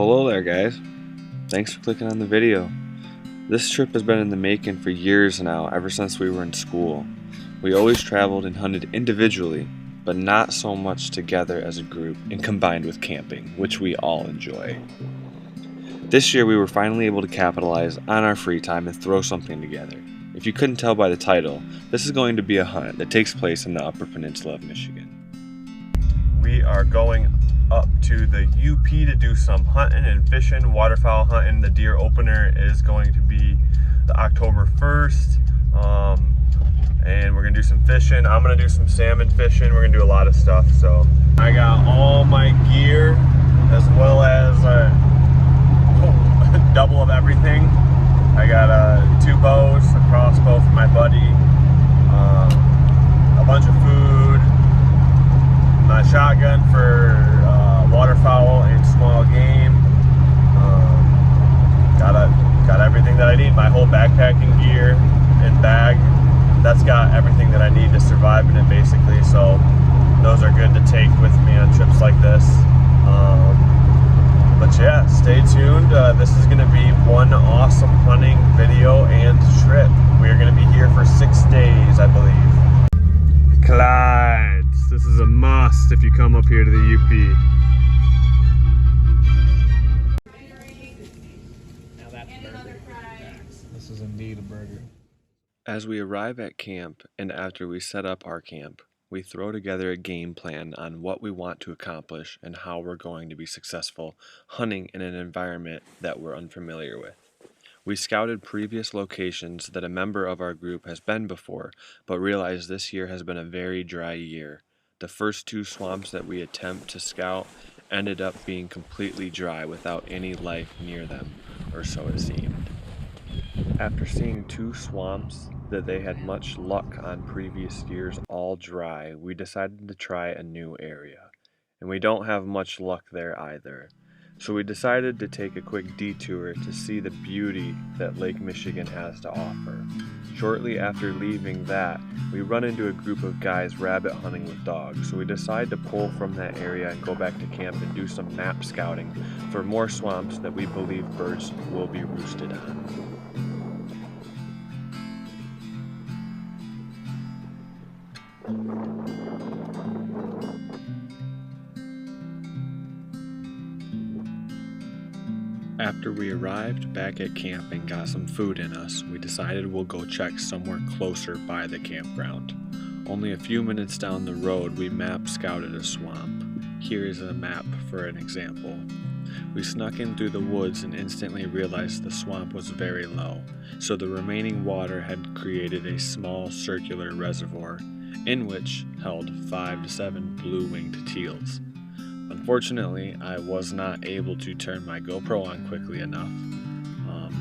Well, hello there guys. Thanks for clicking on the video. This trip has been in the making for years now, ever since we were in school. We always traveled and hunted individually, but not so much together as a group and combined with camping, which we all enjoy. This year we were finally able to capitalize on our free time and throw something together. If you couldn't tell by the title, this is going to be a hunt that takes place in the Upper Peninsula of Michigan. We are going up to the UP to do some hunting and fishing, waterfowl hunting. The deer opener is going to be the October 1st, and we're gonna do some fishing. I'm gonna do some salmon fishing. We're gonna do a lot of stuff. So I got all my gear as well as a double of everything. I got 2 bows, a crossbow for my buddy, a bunch of food, my shotgun for waterfowl and small game. Got everything that I need. My whole backpacking gear and bag, that's got everything that I need to survive in it basically. So those are good to take with me on trips like this. But yeah, stay tuned. This is going to be one awesome hunting video and trip. We are going to be here for 6 days, I believe. Clydes. This is a must if you come up here to the UP. Now that's a burger. This is indeed a burger. As we arrive at camp and after we set up our camp, we throw together a game plan on what we want to accomplish and how we're going to be successful hunting in an environment that we're unfamiliar with. We scouted previous locations that a member of our group has been before, but realized this year has been a very dry year. The first 2 swamps that we attempt to scout ended up being completely dry without any life near them, or so it seemed. After seeing 2 swamps that they had much luck on previous years all dry, we decided to try a new area. And we don't have much luck there either. So we decided to take a quick detour to see the beauty that Lake Michigan has to offer. Shortly after leaving that, we run into a group of guys rabbit hunting with dogs, so we decide to pull from that area and go back to camp and do some map scouting for more swamps that we believe birds will be roosted on. After we arrived back at camp and got some food in us, we decided we'll go check somewhere closer by the campground. Only a few minutes down the road, we map scouted a swamp. Here is a map for an example. We snuck in through the woods and instantly realized the swamp was very low, so the remaining water had created a small circular reservoir, in which held 5 to 7 blue-winged teals. Unfortunately, I was not able to turn my GoPro on quickly enough,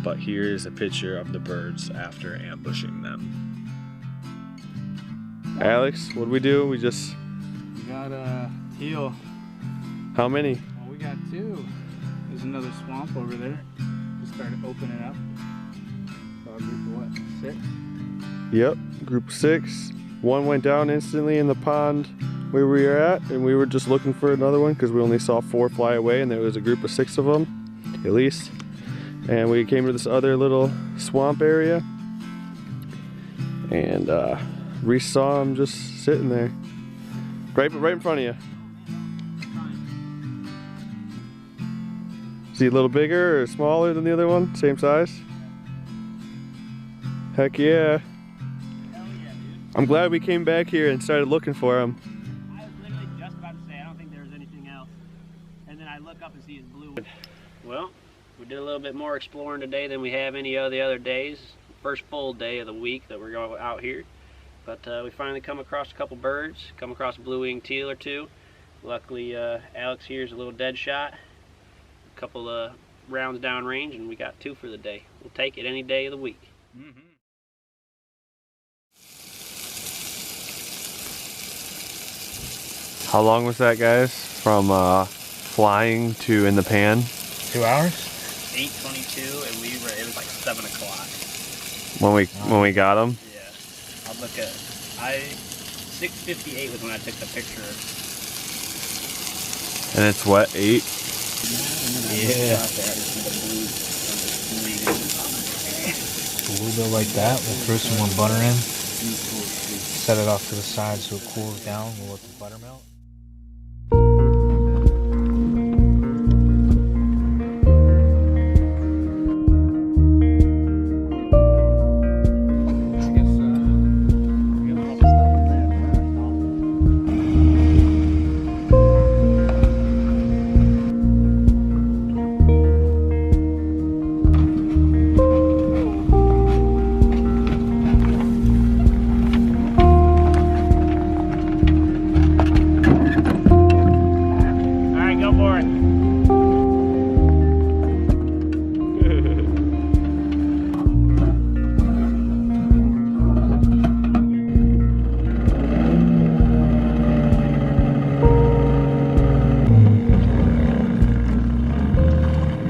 but here is a picture of the birds after ambushing them. Alex, what'd we do? We got a teal. How many? Well, we got 2. There's another swamp over there. Just started opening up. So a group of what, 6? Yep, group of 6. 1 went down instantly in the pond where we were at, and we were just looking for another one because we only saw 4 fly away, and there was a group of 6 of them, at least. And we came to this other little swamp area, and we saw them just sitting there, right in front of you. Is he a little bigger or smaller than the other one? Same size? Heck yeah. Hell yeah, dude. I'm glad we came back here and started looking for him. I was literally just about to say, I don't think there's anything else. And then I look up and see his blue. Well, we did a little bit more exploring today than we have any of the other days. First full day of the week that we're going out here. But we finally come across a couple birds, come across a blue-winged teal or 2. Luckily, Alex here's a little dead shot. A couple of rounds down range, and we got 2 for the day. We'll take it any day of the week. Mm-hmm. How long was that, guys? From flying to in the pan? 2 hours? 8:22, and it was like 7 o'clock. When we got them? Yeah. I'll look at 6:58 was when I took the picture. And it's what, 8? Yeah. A little bit like that. We'll throw some more butter in. Set it off to the side so it cools down. We'll let the butter melt.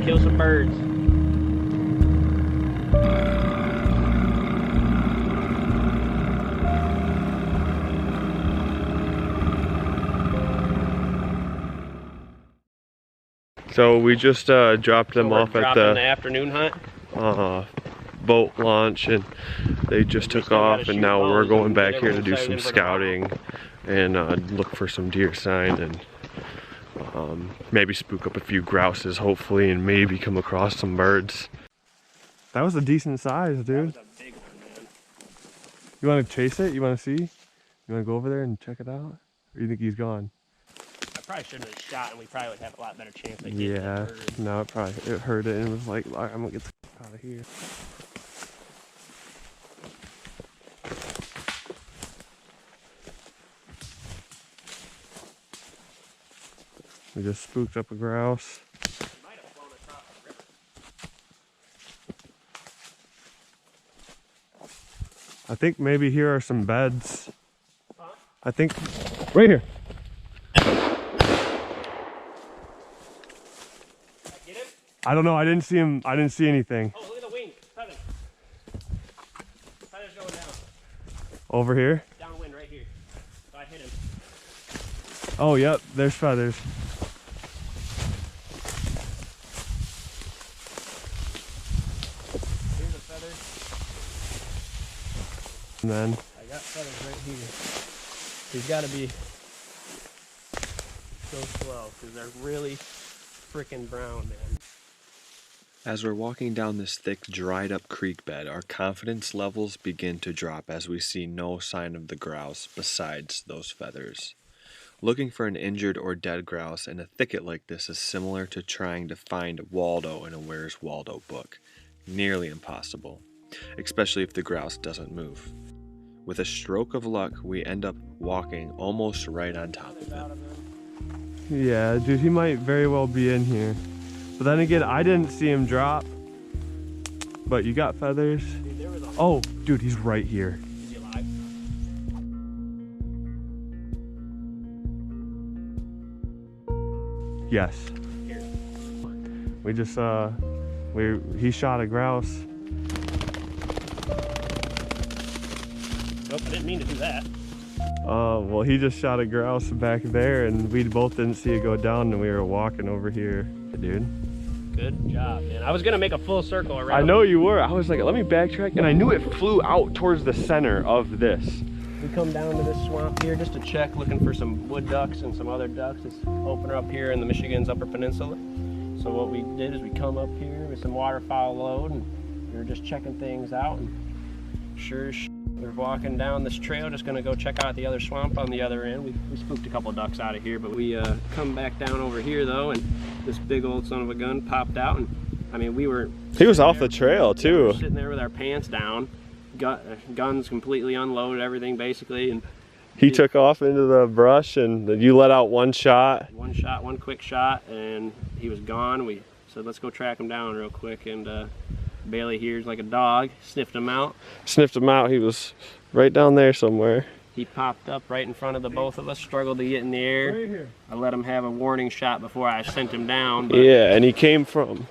Kill some birds. So we just dropped them off at the afternoon hunt. Boat launch, and they just took off, and now we're going back here to do some scouting and look for some deer sign, and maybe spook up a few grouses hopefully, and maybe come across some birds. That was a decent size, dude. That was a big one, man. You want to chase it? You want to see? You want to go over there and check it out? Or you think he's gone? I probably shouldn't have shot, and we probably would have a lot better chance of getting Yeah, the bird. no, it heard it and was like, I'm gonna get the f out of here. We just spooked up a grouse. Might have flown across the river. I think maybe here are some beds. Huh? I think right here. Get him? I don't know. I didn't see him. I didn't see anything. Oh, look at the wing. Feathers. Feathers going down. Over here. Downwind right here. So I hit him. Oh, yep. There's feathers. Here's a feather. And then I got feathers right here. He's got to be so slow because they're really freaking brown, man. as we're walking down this thick, dried up creek bed, our confidence levels begin to drop as we see no sign of the grouse besides those feathers. Looking for an injured or dead grouse in a thicket like this is similar to trying to find Waldo in a Where's Waldo book. Nearly impossible, especially if the grouse doesn't move. With a stroke of luck, we end up walking almost right on top of it. Yeah, dude, he might very well be in here. But then again, I didn't see him drop. But you got feathers. Dude, oh, dude, he's right here. Is he alive? Yes. Here. We just he shot a grouse. Nope, I didn't mean to do that. Well, he just shot a grouse back there, and we both didn't see it go down, and we were walking over here, dude. Good job, man. I was gonna make a full circle around. I know you were. I was like, let me backtrack, and I knew it flew out towards the center of this. We come down to this swamp here just to check, looking for some wood ducks and some other ducks. It's opener up here in the Michigan's Upper Peninsula. So what we did is we come up here with some waterfowl load, and we were just checking things out. And sure as we're walking down this trail, just gonna go check out the other swamp on the other end. We spooked a couple ducks out of here, but we come back down over here though, and this big old son of a gun popped out, and I mean he was off the trail too. We were sitting there with our pants down, guns completely unloaded, everything basically, and he took off into the brush, and you let out one shot. One quick shot, and he was gone. We said let's go track him down real quick, and Bailey here's like a dog, sniffed him out. He was right down there somewhere. He popped up right in front of the both of us, struggled to get in the air. Right here. I let him have a warning shot before I sent him down. But Yeah, and he came from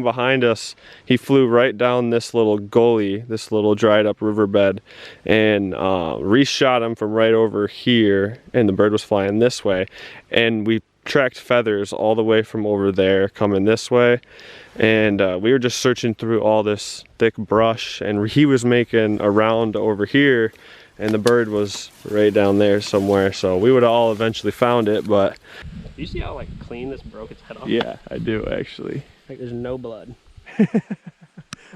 behind us. He flew right down this little gully, this little dried up riverbed, and reshot him from right over here, and the bird was flying this way. And we tracked feathers all the way from over there coming this way, and we were just searching through all this thick brush, and he was making a round over here, and the bird was right down there somewhere, so we would have all eventually found it. But you see how like clean this broke its head off? yeah, I do actually. Like there's no blood.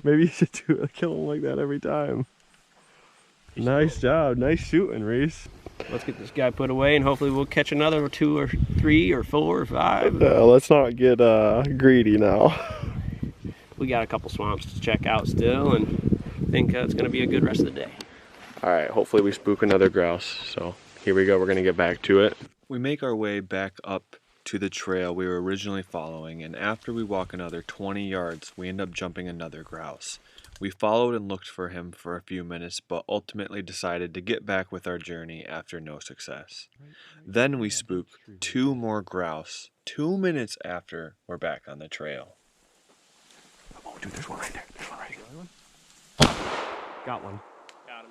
Maybe you should kill him like that every time. Nice job, nice shooting, Reese. Let's get this guy put away, and hopefully we'll catch another 2 or 3 or 4 or 5. Let's not get greedy now. We got a couple swamps to check out still, and I think it's going to be a good rest of the day. All right, hopefully we spook another grouse. So here we go, we're gonna get back to it. We make our way back up to the trail we were originally following, and after we walk another 20 yards, we end up jumping another grouse. We followed and looked for him for a few minutes, but ultimately decided to get back with our journey after no success. Then we spook 2 more grouse 2 minutes after we're back on the trail. Oh, dude, there's one right there. There's one right there. Got one. Got him.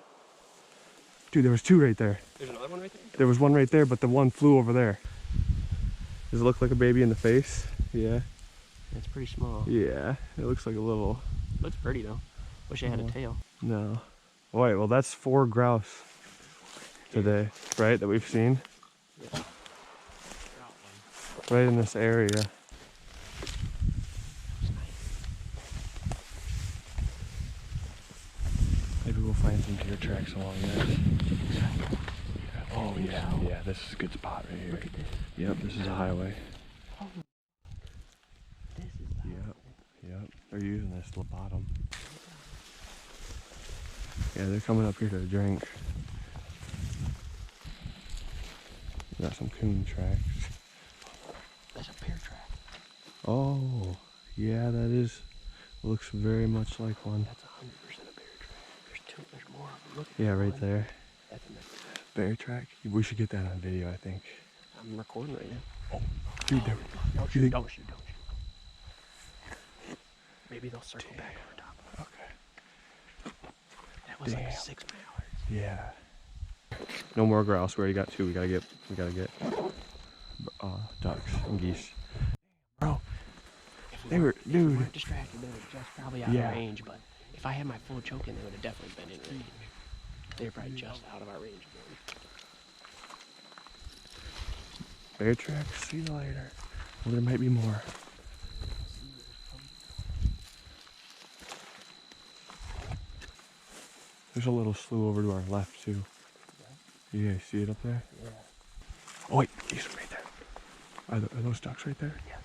Dude, there was 2 right there. There's another one right there? There was one right there, but the one flew over there. Does it look like a baby in the face? Yeah. It's pretty small. Yeah, it looks like a little... Looks pretty though. Wish it had a tail. No. Wait, well, that's 4 grouse today, right, that we've seen? Yeah. Right in this area. Maybe we'll find some deer tracks along this. Oh yeah, yeah, this is a good spot right here. Look at this. Yep, this is a highway. Oh. This is the Yep, they're using this to the bottom. Yeah, they're coming up here to drink. Got some coon tracks. That's a bear track. Oh, yeah, that is. Looks very much like one. That's 100% a bear track. There's more of them. Look at Yeah, that right one. there. That's a Bear track. We should get that on video, I think. I'm recording right now. Oh, dude, there. Don't You shoot, think- don't shoot, don't shoot. Maybe they'll circle back over top. Okay. That was like Damn. 6 mallards. Yeah. No more grouse. We already got 2. We gotta get ducks and geese. Bro, If they were, if we dude. weren't distracted, they were just probably out Yeah. of range, but if I had my full choke in, they would have definitely been in range. They were probably just out of our range again. Bear tracks. See you later. Well, there might be more. There's a little slough over to our left too. You guys see it up there? Yeah. Oh wait, geese are right there. Are those ducks right there? Yes.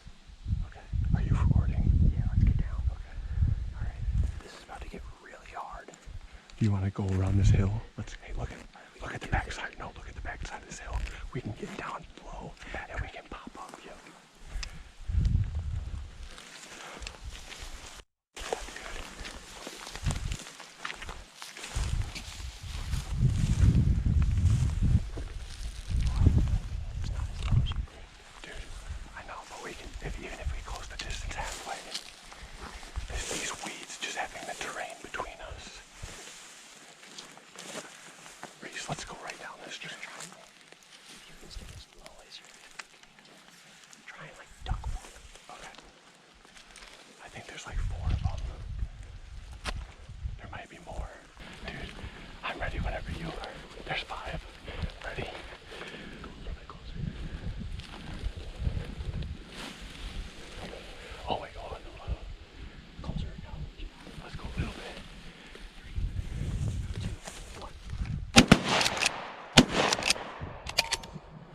Okay. Are you recording? Yeah, let's get down. Okay. Alright. This is about to get really hard. Do you want to go around this hill? Hey, look at the backside. No, look at the backside of this hill. We can get down low and we can pop up. Yep. Dude, I know, but we can, even if we close the distance halfway, there's these weeds just having the terrain between us. Reese, let's go right down this street. If you can stay as low as you can. Try and like duck walk. Okay. I think there's like 4 of them. There might be more. Dude, I'm ready whenever you are. There's 5. Ready? Go a little bit closer. Oh wait, hold on. Closer, no. Let's go a little bit. 3, 2, 1.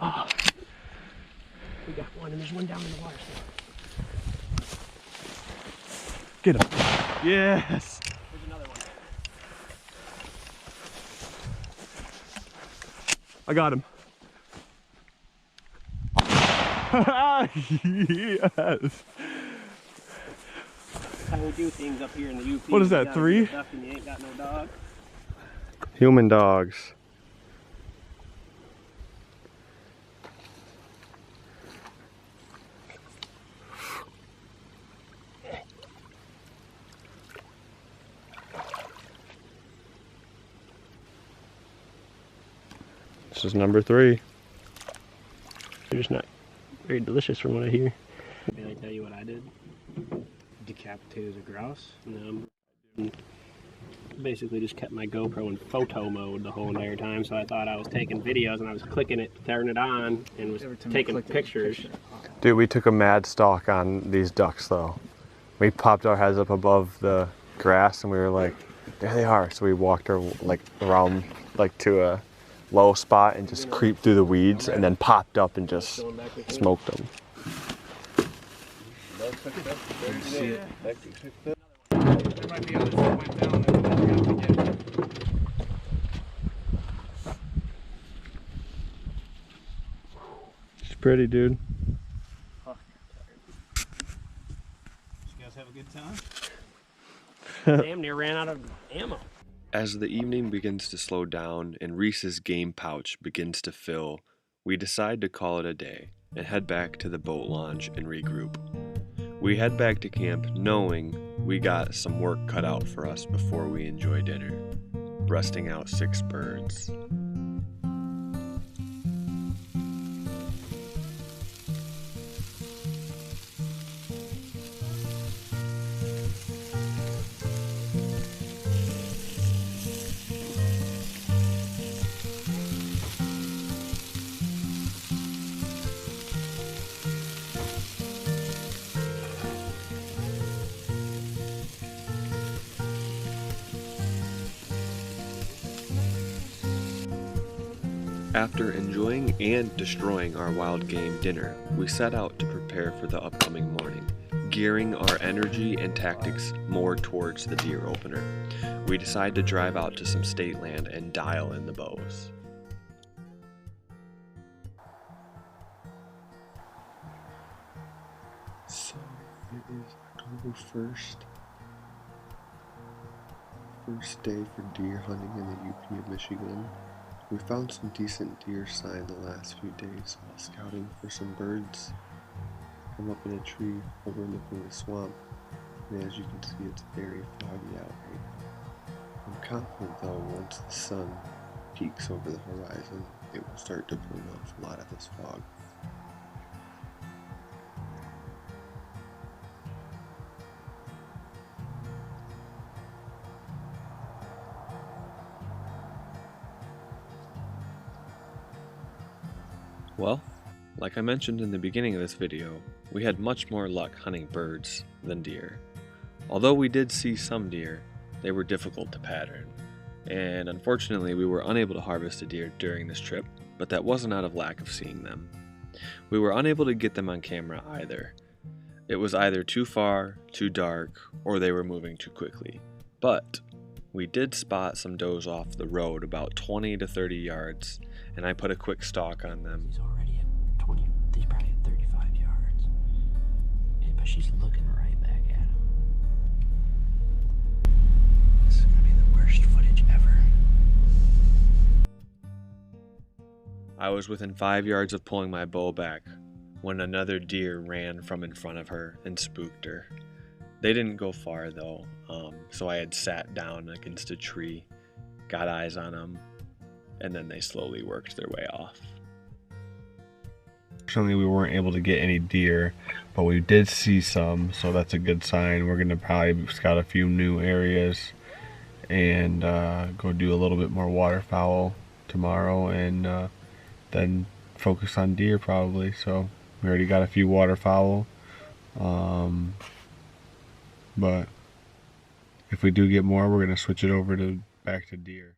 Ah. We got one, and there's one down in the water still. Get him. Yes. There's another one. I got him. Yes. That's how we do things up here in the UP. What is You that, gotta 3? get a duck and you ain't got no dog. Human dogs. This is number 3. You're just not Very delicious from what I hear. Can I tell you what I did? Decapitated a grouse. Basically just kept my GoPro in photo mode the whole entire time, so I thought I was taking videos and I was clicking it, turning it on, and was taking pictures. Dude, we took a mad stalk on these ducks though. We popped our heads up above the grass and we were like, there they are. So we walked around to a low spot and just creeped through the weeds and then popped up and just smoked them. There might be others that went down that we never got to get. It's pretty, dude. Did you guys have a good time? Damn near ran out of ammo. As the evening begins to slow down and Reese's game pouch begins to fill, we decide to call it a day and head back to the boat launch and regroup. We head back to camp knowing we got some work cut out for us before we enjoy dinner, breasting out 6 birds. After enjoying and destroying our wild game dinner, we set out to prepare for the upcoming morning, gearing our energy and tactics more towards the deer opener. We decide to drive out to some state land and dial in the bows. So it is October 1st, first day for deer hunting in the UP of Michigan. We found some decent deer sign the last few days while scouting for some birds. I'm up in a tree overlooking the swamp, and as you can see, it's very foggy out right now. I'm confident though once the sun peaks over the horizon, it will start to burn off a lot of this fog. Well, like I mentioned in the beginning of this video, we had much more luck hunting birds than deer. Although we did see some deer, they were difficult to pattern, and unfortunately we were unable to harvest a deer during this trip, but that wasn't out of lack of seeing them. We were unable to get them on camera either. It was either too far, too dark, or they were moving too quickly. But we did spot some does off the road about 20 to 30 yards, and I put a quick stalk on them. He's already at 20, he's probably at 35 yards. But she's looking right back at him. This is gonna be the worst footage ever. I was within 5 yards of pulling my bow back when another deer ran from in front of her and spooked her. They didn't go far though, so I had sat down against a tree, got eyes on them, and then they slowly worked their way off. Fortunately, we weren't able to get any deer, but we did see some, so that's a good sign. We're gonna probably scout a few new areas and go do a little bit more waterfowl tomorrow, and then focus on deer probably. So we already got a few waterfowl, but if we do get more, we're gonna switch it over to back to deer.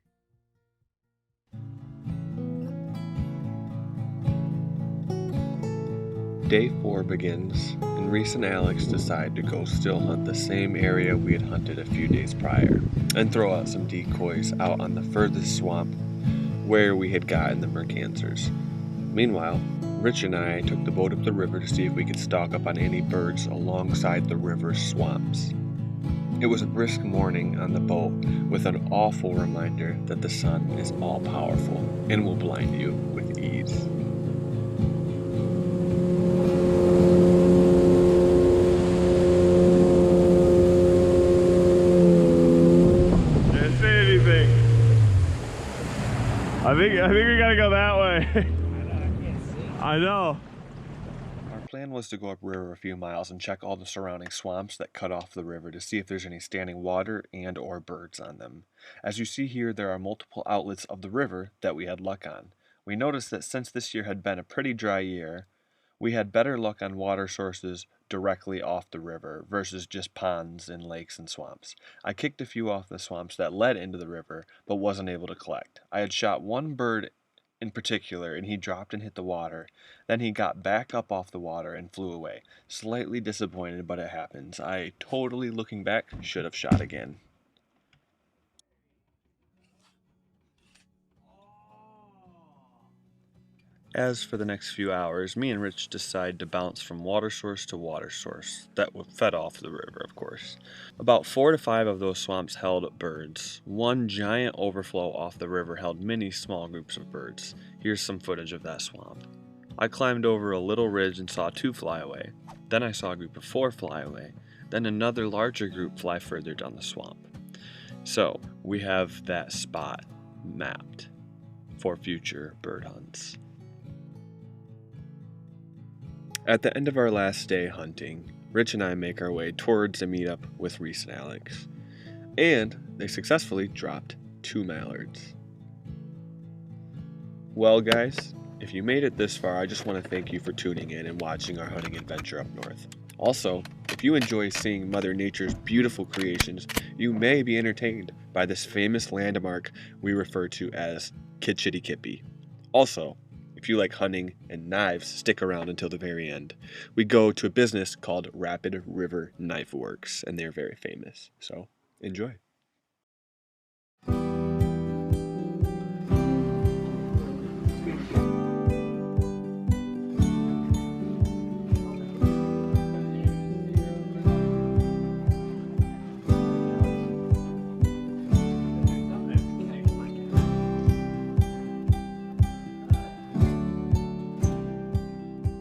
Day 4 begins, and Reese and Alex decide to go still hunt the same area we had hunted a few days prior, and throw out some decoys out on the furthest swamp where we had gotten the mercansers. Meanwhile, Rich and I took the boat up the river to see if we could stalk up on any birds alongside the river's swamps. It was a brisk morning on the boat with an awful reminder that the sun is all-powerful and will blind you with ease. Didn't say anything. I think we gotta go that way. I know, I can't see. I know. plan was to go upriver a few miles and check all the surrounding swamps that cut off the river to see if there's any standing water and or birds on them. As you see here, there are multiple outlets of the river that we had luck on. We noticed that since this year had been a pretty dry year, we had better luck on water sources directly off the river versus just ponds and lakes and swamps. I kicked a few off the swamps that led into the river, but wasn't able to collect. I had shot one bird in particular, and he dropped and hit the water. Then he got back up off the water and flew away. Slightly disappointed, but it happens. I totally, looking back, should have shot again. As for the next few hours, me and Rich decide to bounce from water source to water source that fed off the river, of course. About 4 to 5 of those swamps held birds. One giant overflow off the river held many small groups of birds. Here's some footage of that swamp. I climbed over a little ridge and saw 2 fly away. Then I saw a group of 4 fly away. Then another larger group fly further down the swamp. So, we have that spot mapped for future bird hunts. At the end of our last day hunting, Rich and I make our way towards a meetup with Reese and Alex. And they successfully dropped 2 mallards. Well guys, if you made it this far, I just want to thank you for tuning in and watching our hunting adventure up north. Also, if you enjoy seeing Mother Nature's beautiful creations, you may be entertained by this famous landmark we refer to as Kitchitty Kippy. Also, if you like hunting and knives, stick around until the very end. We go to a business called Rapid River Knife Works, and they're very famous. So, enjoy.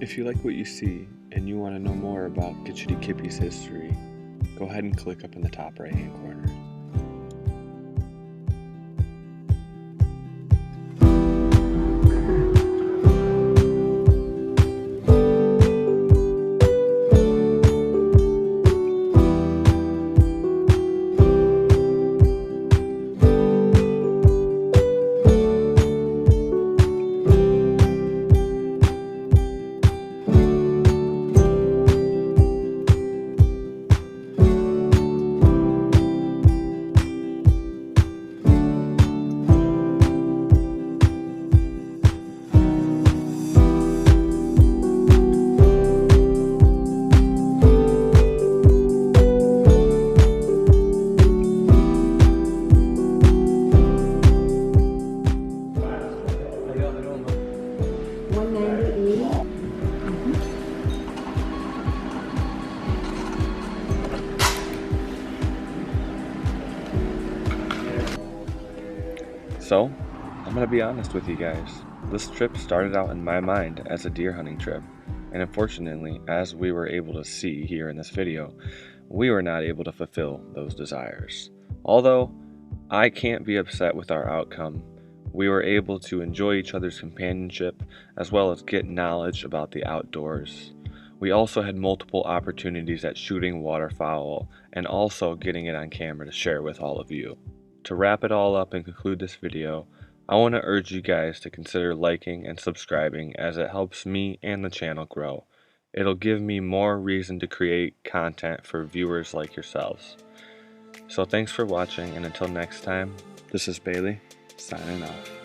If you like what you see and you want to know more about Kitchitty Kippy's history, go ahead and click up in the top right hand corner. So, I'm going to be honest with you guys. This trip started out in my mind as a deer hunting trip, and unfortunately, as we were able to see here in this video, we were not able to fulfill those desires. Although, I can't be upset with our outcome. We were able to enjoy each other's companionship, as well as get knowledge about the outdoors. We also had multiple opportunities at shooting waterfowl, and also getting it on camera to share with all of you. To wrap it all up and conclude this video, I want to urge you guys to consider liking and subscribing, as it helps me and the channel grow. It'll give me more reason to create content for viewers like yourselves. So thanks for watching, and until next time, this is Bailey, signing off.